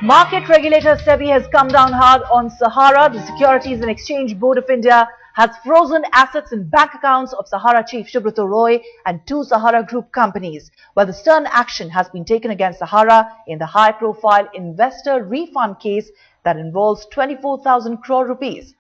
Market regulator SEBI has come down hard on Sahara. The Securities and Exchange Board of India has frozen assets and bank accounts of Sahara chief Subrata Roy and two Sahara Group companies, while the stern action has been taken against Sahara in the high-profile investor refund case that involves 24,000 crore rupees.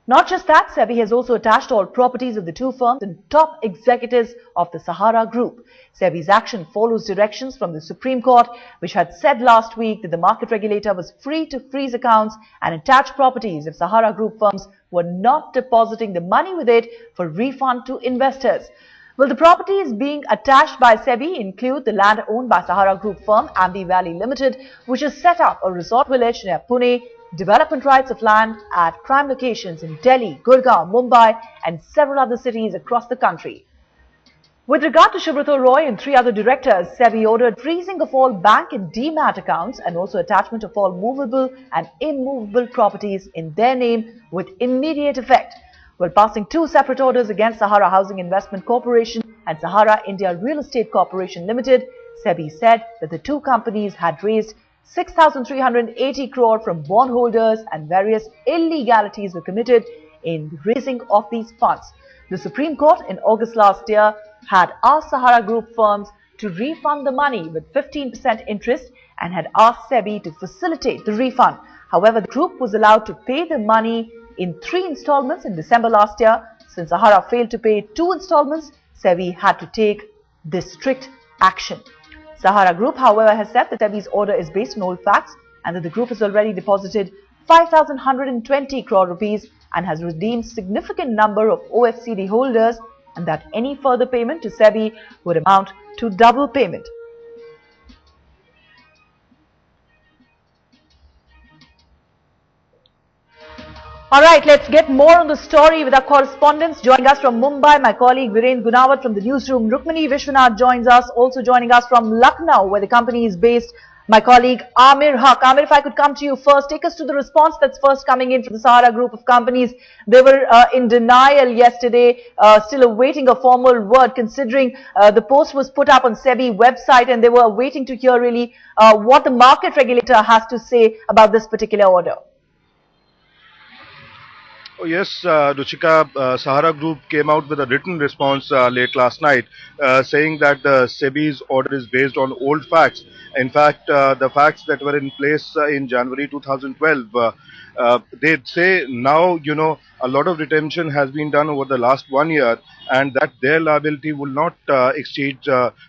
Not just that, SEBI has also attached all properties of the two firms and top executives of the Sahara Group. SEBI's action follows directions from the Supreme Court, which had said last week that the market regulator was free to freeze accounts and attach properties if Sahara Group firms were not depositing the money with it for refund to investors. Well, the properties being attached by SEBI include the land owned by Sahara Group firm Ambi Valley Limited, which has set up a resort village near Pune, development rights of land at prime locations in Delhi, Gurgaon, Mumbai and several other cities across the country. With regard to Subrata Roy and three other directors, SEBI ordered freezing of all bank and demat accounts and also attachment of all movable and immovable properties in their name with immediate effect, while passing two separate orders against Sahara Housing Investment Corporation and Sahara India Real Estate Corporation Limited. SEBI said that the two companies had raised 6,380 crore from bondholders and various illegalities were committed in the raising of these funds. The Supreme Court in August last year had asked Sahara Group firms to refund the money with 15% interest and had asked SEBI to facilitate the refund. However, the group was allowed to pay the money in 3 installments in December last year. Since Sahara failed to pay 2 installments, SEBI had to take this strict action. Sahara Group, however, has said that SEBI's order is based on old facts and that the group has already deposited 5,120 crore rupees and has redeemed significant number of OFCD holders, and that any further payment to SEBI would amount to double payment. All right, let's get more on the story with our correspondents. Joining us from Mumbai, my colleague Viren Gunawat from the newsroom. Rukmini Vishwanath joins us. Also joining us from Lucknow, where the company is based, my colleague Amir Haq. Amir, if I could come to you first, take us to the response that's first coming in from the Sahara Group of companies. They were in denial yesterday, still awaiting a formal word, considering the post was put up on SEBI website and they were waiting to hear really what the market regulator has to say about this particular order. Oh, yes, Ruchika, Sahara Group came out with a written response late last night saying that SEBI's order is based on old facts. In fact, the facts that were in place in January 2012, they say now, a lot of retention has been done over the last 1 year and that their liability will not exceed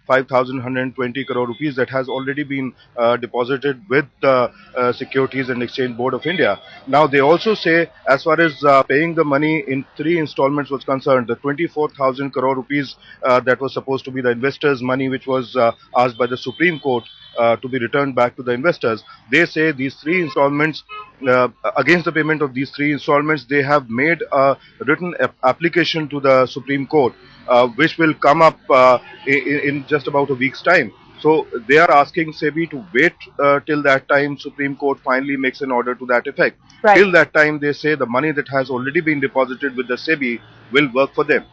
5,120 crore rupees that has already been deposited with the Securities and Exchange Board of India. Now, they also say as far as paying the money in 3 installments was concerned, the 24,000 crore rupees that was supposed to be the investors' money, which was asked by the Supreme Court to be returned back to the investors. They say these 3 installments, against the payment of these 3 installments, they have made a written application to the Supreme Court, which will come up in just about a week's time. So they are asking SEBI to wait till that time Supreme Court finally makes an order to that effect. Right. Till that time, they say the money that has already been deposited with the SEBI will work for them.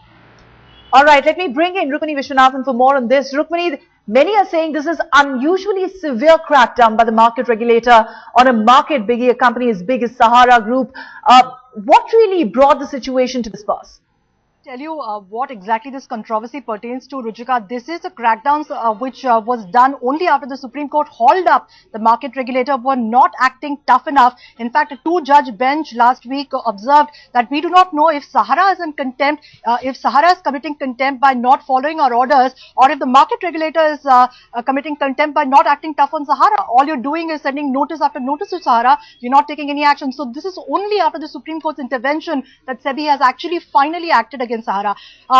All right, let me bring in Rukmini Vishwanathan for more on this. Rukmini, many are saying this is unusually severe crackdown by the market regulator on a market biggie, a company as big as Sahara Group. What really brought the situation to this pass? Tell you what exactly this controversy pertains to, Ruchika. This is a crackdown which was done only after the Supreme Court hauled up the market regulator for not acting tough enough. In fact, a 2-judge bench last week observed that we do not know if Sahara is in contempt, if Sahara is committing contempt by not following our orders, or if the market regulator is committing contempt by not acting tough on Sahara. All you're doing is sending notice after notice to Sahara. You're not taking any action. So this is only after the Supreme Court's intervention that SEBI has actually finally acted against Sahara.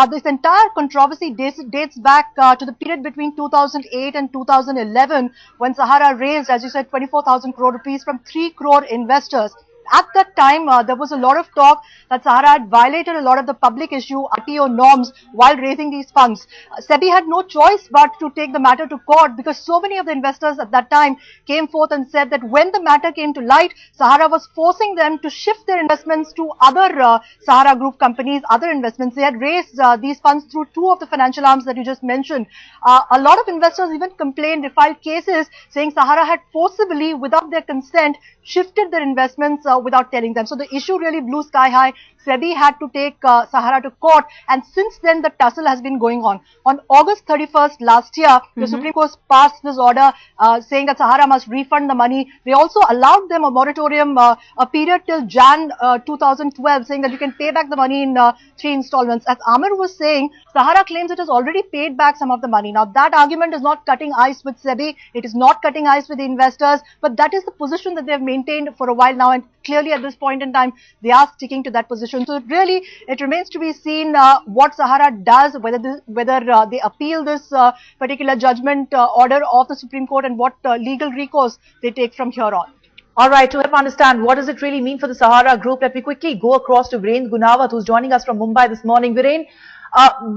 This entire controversy dates back to the period between 2008 and 2011, when Sahara raised, as you said, 24,000 crore rupees from 3 crore investors. at that time, there was a lot of talk that Sahara had violated a lot of the public issue IPO norms while raising these funds. SEBI had no choice but to take the matter to court because so many of the investors at that time came forth and said that when the matter came to light, Sahara was forcing them to shift their investments to other Sahara Group companies, other investments. They had raised these funds through two of the financial arms that you just mentioned. A lot of investors even complained, they filed cases saying Sahara had forcibly, without their consent, shifted their investments without telling them. So the issue really blew sky high. SEBI had to take Sahara to court, and since then the tussle has been going on. On August 31st last year, the Supreme Court passed this order saying that Sahara must refund the money. They also allowed them a moratorium, a period till Jan 2012, saying that you can pay back the money in 3 installments. As Amir was saying, Sahara claims it has already paid back some of the money. Now that argument is not cutting ice with SEBI, it is not cutting ice with the investors, but that is the position that they have maintained for a while now, and clearly at this point in time they are sticking to that position. So really it remains to be seen what Sahara does, whether they appeal this particular judgment order of the Supreme Court, and what legal recourse they take from here on. All right, to help understand what does it really mean for the Sahara Group, let me quickly go across to Viren Gunawat, who's joining us from Mumbai this morning. Viren,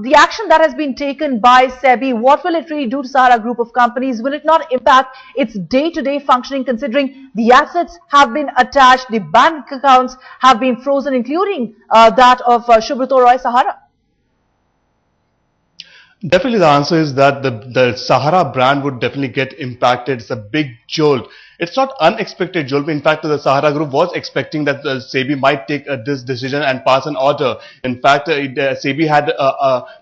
the action that has been taken by SEBI, what will it really do to Sahara Group of companies? Will it not impact its day-to-day functioning, considering the assets have been attached, the bank accounts have been frozen, including that of Subrata Roy Sahara? Definitely the answer is that the Sahara brand would definitely get impacted. It's a big jolt. It's not unexpected jolt. In fact, the Sahara Group was expecting that the SEBI might take this decision and pass an order. In fact, SEBI had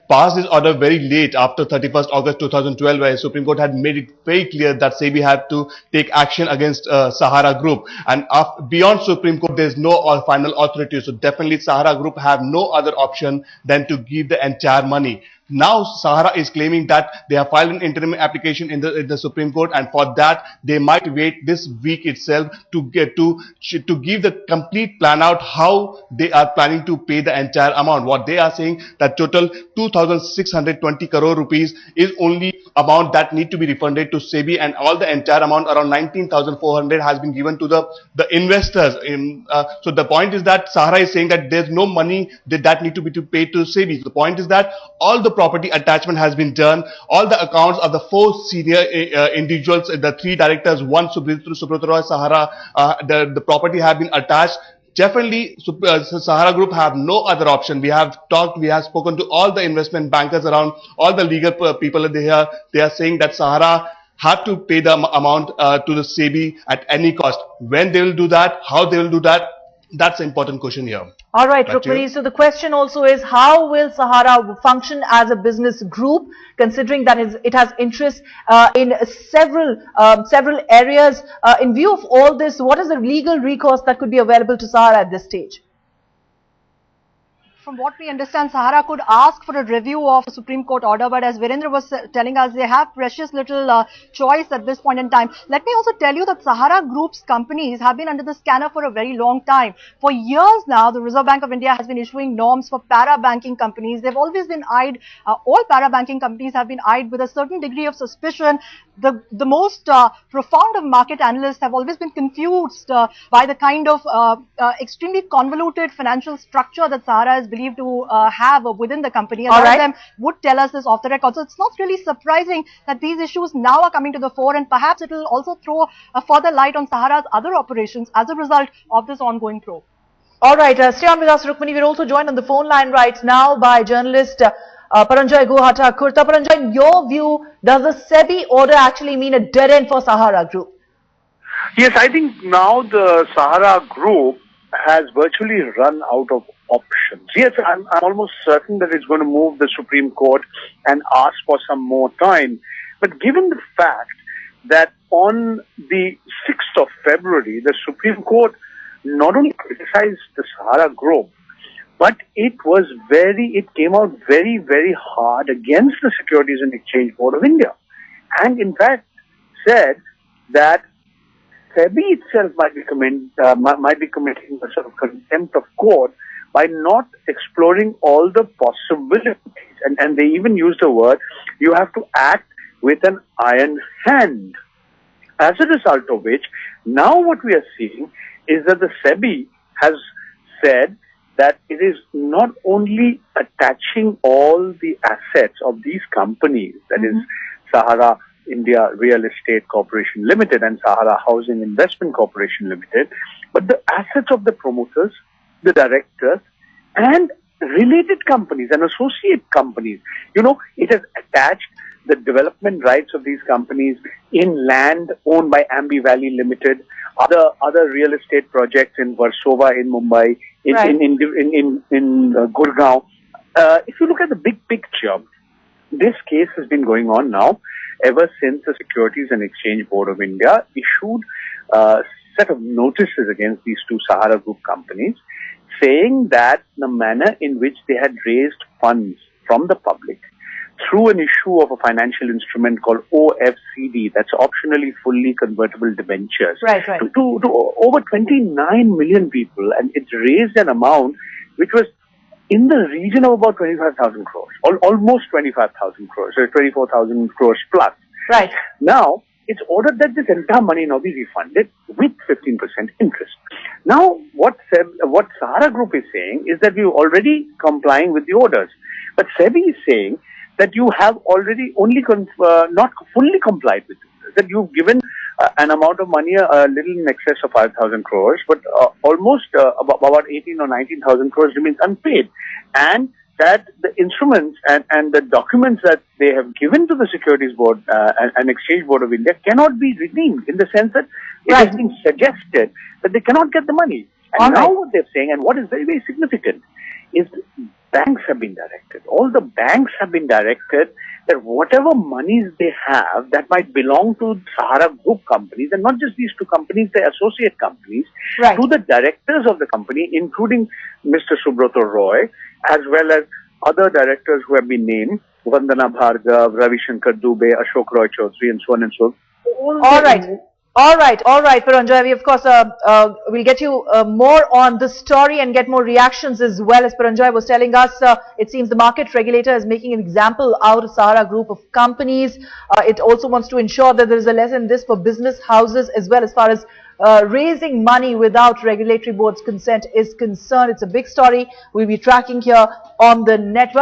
passed this order very late after 31st August 2012, where Supreme Court had made it very clear that SEBI had to take action against Sahara Group. And beyond Supreme Court, there is no final authority. So definitely Sahara Group have no other option than to give the entire money. Now Sahara is claiming that they have filed an interim application in the Supreme Court, and for that they might wait this week itself to give the complete plan out how they are planning to pay the entire amount. What they are saying that total 2,620 crore rupees is only amount that need to be refunded to SEBI, and all the entire amount around 19,400 has been given to the investors. So the point is that Sahara is saying that there's no money that need to be paid to SEBI. So the point is that all the property attachment has been done. All the accounts of the 4 senior individuals, the 3 directors, 1 Subrata Roy Sahara, the property have been attached. Definitely, Sahara Group have no other option. We have spoken to all the investment bankers around, all the legal people here. They are saying that Sahara have to pay the amount to the SEBI at any cost. When they will do that, how they will do that, that's an important question here. All right, Rukmini. So the question also is, how will Sahara function as a business group, considering that it has interests in several areas? In view of all this, what is the legal recourse that could be available to Sahara at this stage? From what we understand, Sahara could ask for a review of the Supreme Court order, but as Virendra was telling us, they have precious little choice at this point in time. Let me also tell you that Sahara Group's companies have been under the scanner for a very long time. For years now, the Reserve Bank of India has been issuing norms for para-banking companies. They've always been eyed, all para-banking companies have been eyed with a certain degree of suspicion. The most profound of market analysts have always been confused by the kind of extremely convoluted financial structure that Sahara is believed to have within the company. A lot of them would tell us this off the record. So it's not really surprising that these issues now are coming to the fore, and perhaps it will also throw a further light on Sahara's other operations as a result of this ongoing probe. All right, stay on with us, Rukmini. We're also joined on the phone line right now by journalist Paranjoy Guhata Kurta. Paranjoy, in your view, does the SEBI order actually mean a dead end for Sahara Group? Yes, I think now the Sahara Group has virtually run out of options. Yes, I'm almost certain that it's going to move the Supreme Court and ask for some more time. But given the fact that on the 6th of February, the Supreme Court not only criticized the Sahara Group, but it came out very, very hard against the Securities and Exchange Board of India. And in fact said that SEBI itself might be committing a sort of contempt of court by not exploring all the possibilities. And they even used the word, you have to act with an iron hand. as a result of which, now what we are seeing is that the SEBI has said that it is not only attaching all the assets of these companies, that is Sahara India Real Estate Corporation Limited and Sahara Housing Investment Corporation Limited, but the assets of the promoters, the directors, and related companies and associate companies. You know, it has attached the development rights of these companies in land owned by Ambi Valley Limited, other real estate projects in Warsaw, in Mumbai, in Gurgaon. If you look at the big picture, this case has been going on now ever since the Securities and Exchange Board of India issued a set of notices against these two Sahara Group companies, saying that the manner in which they had raised funds from the public through an issue of a financial instrument called OFCD, that's optionally fully convertible debentures, to over 29 million people, and it raised an amount which was in the region of about 25,000 crores, almost 25,000 crores, so 24,000 crores plus. Right. Now, it's ordered that this entire money now be refunded with 15% interest. Now, what Sahara Group is saying is that we're already complying with the orders. But SEBI is saying that you have already only not fully complied with it, that you've given an amount of money a little in excess of 5,000 crores, but almost about 18 or 19,000 crores remains unpaid. And that the instruments and the documents that they have given to the Securities Board and Exchange Board of India cannot be redeemed, in the sense that it has been suggested that they cannot get the money. And now what they're saying, and what is very, very significant, is banks have been directed. All the banks have been directed that whatever monies they have that might belong to Sahara Group companies, and not just these two companies, they're associate companies, to the directors of the company, including Mr. Subroto Roy, as well as other directors who have been named, Vandana Bhargav, Ravi Shankar Dubey, Ashok Roy Chaudhary, and so on and so on. All right, Paranjoy. We, of course, will get you more on this story and get more reactions as well. As Paranjoy was telling us, it seems the market regulator is making an example out of Sahara Group of companies. It also wants to ensure that there is a lesson in this for business houses as well, as far as raising money without regulatory board's consent is concerned. It's a big story we'll be tracking here on the network.